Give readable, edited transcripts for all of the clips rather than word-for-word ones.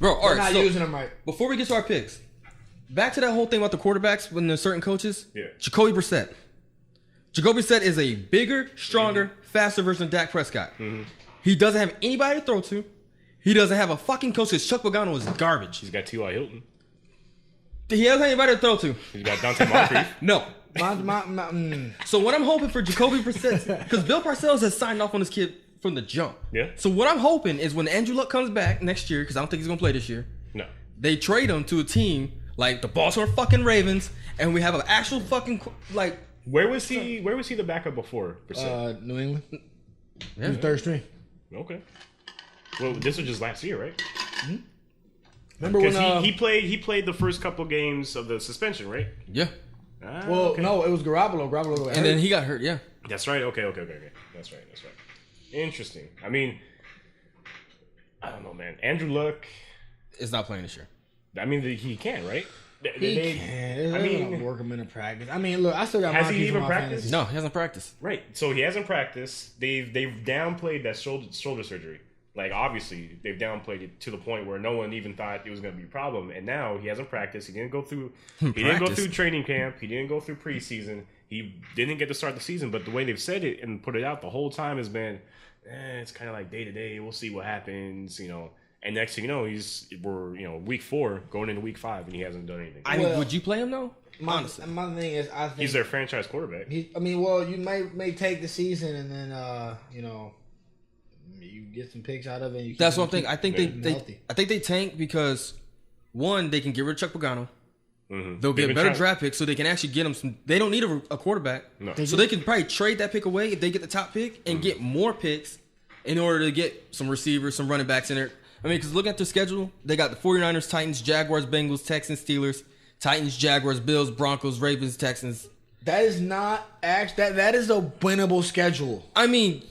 Bro, all They're right, not so using them right. before we get to our picks, back to that whole thing about the quarterbacks when there's certain coaches. Yeah. Jacoby Brissett. Jacoby Brissett is a bigger, stronger, faster version of Dak Prescott. He doesn't have anybody to throw to. He doesn't have a fucking coach because Chuck Pagano is garbage. He's got T.Y. Hilton. He doesn't have anybody to throw to. He's got Dante Moncrief. No. My, So what I'm hoping for Jacoby Brissett, because Bill Parcells has signed off on this kid from the jump. Yeah. So what I'm hoping is when Andrew Luck comes back next year, because I don't think he's gonna play this year, No. they trade him to a team like the Baltimore fucking Ravens, and we have an actual fucking like. Where was he the backup before? Brissett? New England. Yeah. He was third string. Okay. Well, this was just last year, right? Remember when Because he played the first couple games of the suspension, right? Yeah. Ah, well, okay. no, it was Garoppolo. Garoppolo got And hurt. then he got hurt. Yeah. That's right. Okay. That's right. Interesting. I mean, I don't know, man. Andrew Luck. Is not playing this year. I mean, he can, right? He can. I I mean- mean, work him into practice. I mean, look, I still got Has my he keys even on my practiced? fantasy. No, he hasn't practiced. Right. So he hasn't practiced. They've downplayed that shoulder surgery. Like, obviously, they've downplayed it to the point where no one even thought it was going to be a problem. And now he hasn't practiced. He didn't go through. He didn't go through training camp. He didn't go through preseason. He didn't get to start the season. But the way they've said it and put it out the whole time has been, it's kind of like day to day. We'll see what happens, you know. And next thing you know, we're week 4 going into week 5, and he hasn't done anything. I mean, would you play him though? My Honestly. thing is, I think He's their franchise quarterback. you may take the season and then you get some picks out of it. And you That's keep what I'm thinking. I think healthy. I think they tank because one, they can get rid of Chuck Pagano. Mm-hmm. They'll get better draft picks, so they can actually get them some. They don't need a quarterback, No. so they can probably trade that pick away if they get the top pick and get more picks in order to get some receivers, some running backs in there. I mean, because look at their schedule, they got the 49ers, Titans, Jaguars, Bengals, Texans, Steelers, Titans, Jaguars, Bills, Broncos, Ravens, Texans. That is not that is a winnable schedule. I mean,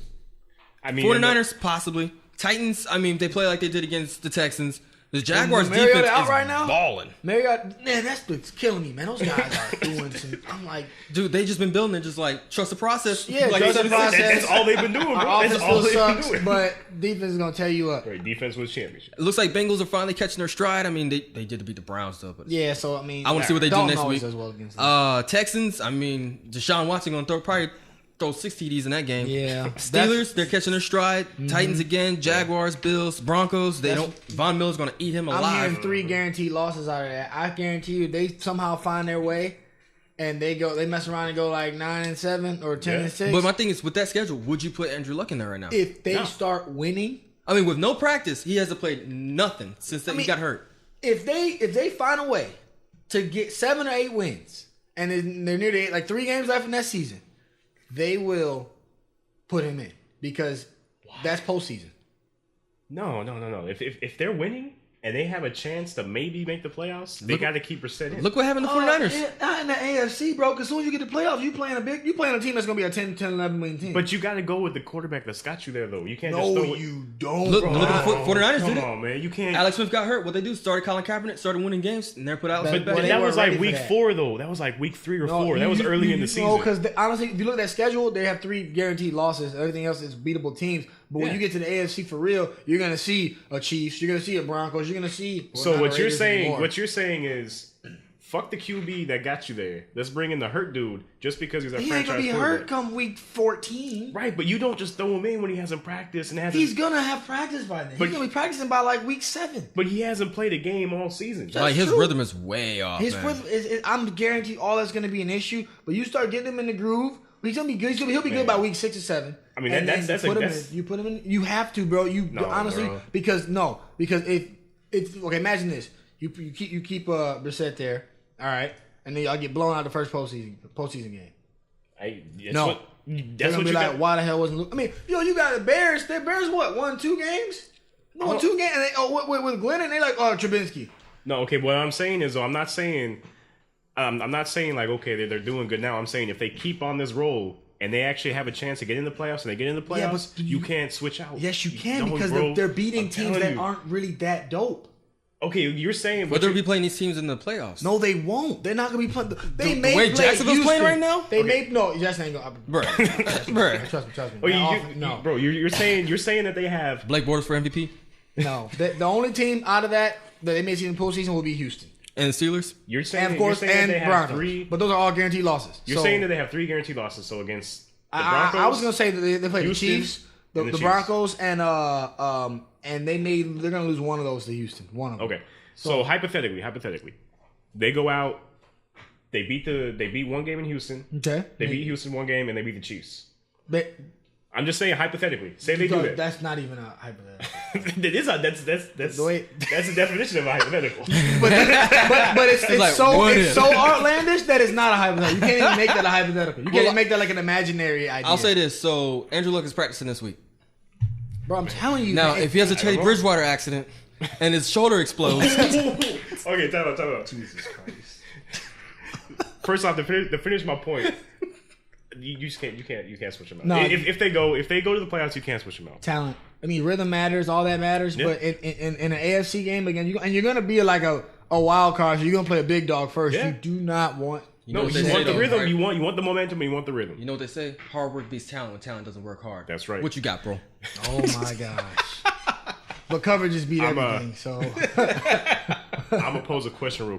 49ers possibly. Titans, I mean, they play like they did against the Texans. The Jaguars Mariota defense out is right now? balling. Marriott, man, that's killing me, man. Those guys are doing some. I'm like, Dude, they just been building it, just like trust the process. Yeah, like trust the process. That's all they've been doing, bro. our That's offense all still they've been sucks, doing. but defense is gonna tear you up. Right, defense was championship. It looks like Bengals are finally catching their stride. I mean, they did beat the Browns though, but Yeah, so I mean, I want to see what they do Dalton next always week. does well against them. Texans, I mean, Deshaun Watson gonna probably throw 6 TDs in that game. Yeah. Steelers, they're catching their stride. Titans again. Jaguars, Bills, Broncos. They don't. Von Miller's gonna eat him I'm alive. hearing 3 guaranteed losses out of that. I guarantee you, they somehow find their way, and they mess around and go like 9-7 or 10-6. But my thing is, with that schedule, would you put Andrew Luck in there right now? If they start winning, I mean, with no practice, he hasn't played nothing since he got hurt. if they find a way to get 7 or 8 wins, and they're near the 8, like 3 games left in that season, they will put him in because that's postseason. No. If they're winning and they have a chance to maybe make the playoffs, they got to keep Brissett in. Look what happened to the 49ers. Not in the AFC, bro. Because as soon as you get the playoffs, you playing a team that's gonna be a 10, 11 win team. But you got to go with the quarterback that's got you there, though. You can't no, just throw it. you don't. Look, bro. look at the 49ers Come did it. on, man. You can't. Alex Smith got hurt. What they do? Started Colin Kaepernick, started winning games, and they're put Alex Smith back. But they that weren't was like ready for week that. 4, though. That was like week 3 or 4. That was early in the season. No, because honestly, if you look at that schedule, they have 3 guaranteed losses. Everything else is beatable teams. But when you get to the AFC for real, you're gonna see a Chiefs, you're gonna see a Broncos, you're gonna see. So not what a you're Raiders saying, anymore. what you're saying is, fuck the QB that got you there. Let's bring in the hurt dude just because he's a he ain't franchise gonna be quarterback. hurt come week 14. Right, but you don't just throw him in when he hasn't practiced and hasn't. He's gonna have practice by then. But- He's gonna be practicing by like week 7. But he hasn't played a game all season. Like his true. rhythm is way off. His man. rhythm is I'm guaranteed all that's gonna be an issue. But you start getting him in the groove, he's gonna be good. He'll be good by week 6 or 7. I mean, And that's then you put him in. You have to, bro. Honestly, bro. because if it's okay. Imagine this: you keep Brissett there, all right, and then y'all get blown out the first postseason game. That's No. what, They're that's gonna what be you like, got. why the hell wasn't? I mean, you got the Bears. The Bears what? Won 2 games? Won 2 games. And they, with Glenn, and they like, Trubinsky. No, okay. What I'm saying is, though, I'm not saying like, okay, they're doing good now. I'm saying if they keep on this roll and they actually have a chance to get in the playoffs, and they get in the Yeah, playoffs, but you can't switch out. Yes, you can No, because bro. they're beating I'm teams telling that you. aren't really that dope. Okay, you're saying, But they'll be playing these teams in the playoffs. No, they won't. They're not gonna be playing. They The may way play Jacksonville's Houston. playing right now? They may no. Jackson ain't gonna. Bruh. Bruh. Trust me. Oh, That offense- no. bro, you're saying that they have. Blake Bortles for MVP. No, the only team out of that they may see in the postseason will be Houston. And the Steelers? You're saying, And of course, you're saying and that they have Broncos. three. But those are all guaranteed losses. You're saying that they have 3 guaranteed losses. So against the Broncos, I was gonna say that they play Houston, the Chiefs, the Chiefs. Broncos, and they're gonna lose one of those to Houston. One of them. Okay. So hypothetically, they go out, they beat one game in Houston. Okay. They beat Houston one game and they beat the Chiefs. But I'm just saying hypothetically. Say they do that. That's not even a hypothetical. It is that's the definition of a hypothetical. but it's like, it's so outlandish that it's not a hypothetical. You can't even make that a hypothetical. You can't even make that like an imaginary idea. I'll say this. So Andrew Luck is practicing this week. Bro, I'm telling you. Now, man, if he has a Teddy Bridgewater accident and his shoulder explodes, Okay, time out. Jesus Christ. First off, to finish my point, you just can't switch them out. No. If they go to the playoffs, you can't switch them out. Talent. I mean, rhythm matters. All that matters. Yeah. But in an AFC game again, you're gonna be like a wild card. So you're gonna play a big dog first. Yeah. You do not want. No, what you they want say, the rhythm. right? You want the momentum. And you want the rhythm. you know what they say? Hard work beats talent when talent doesn't work hard. That's right. What you got, bro? Oh my gosh. But coverages beat everything. So I'm gonna pose a question real quick.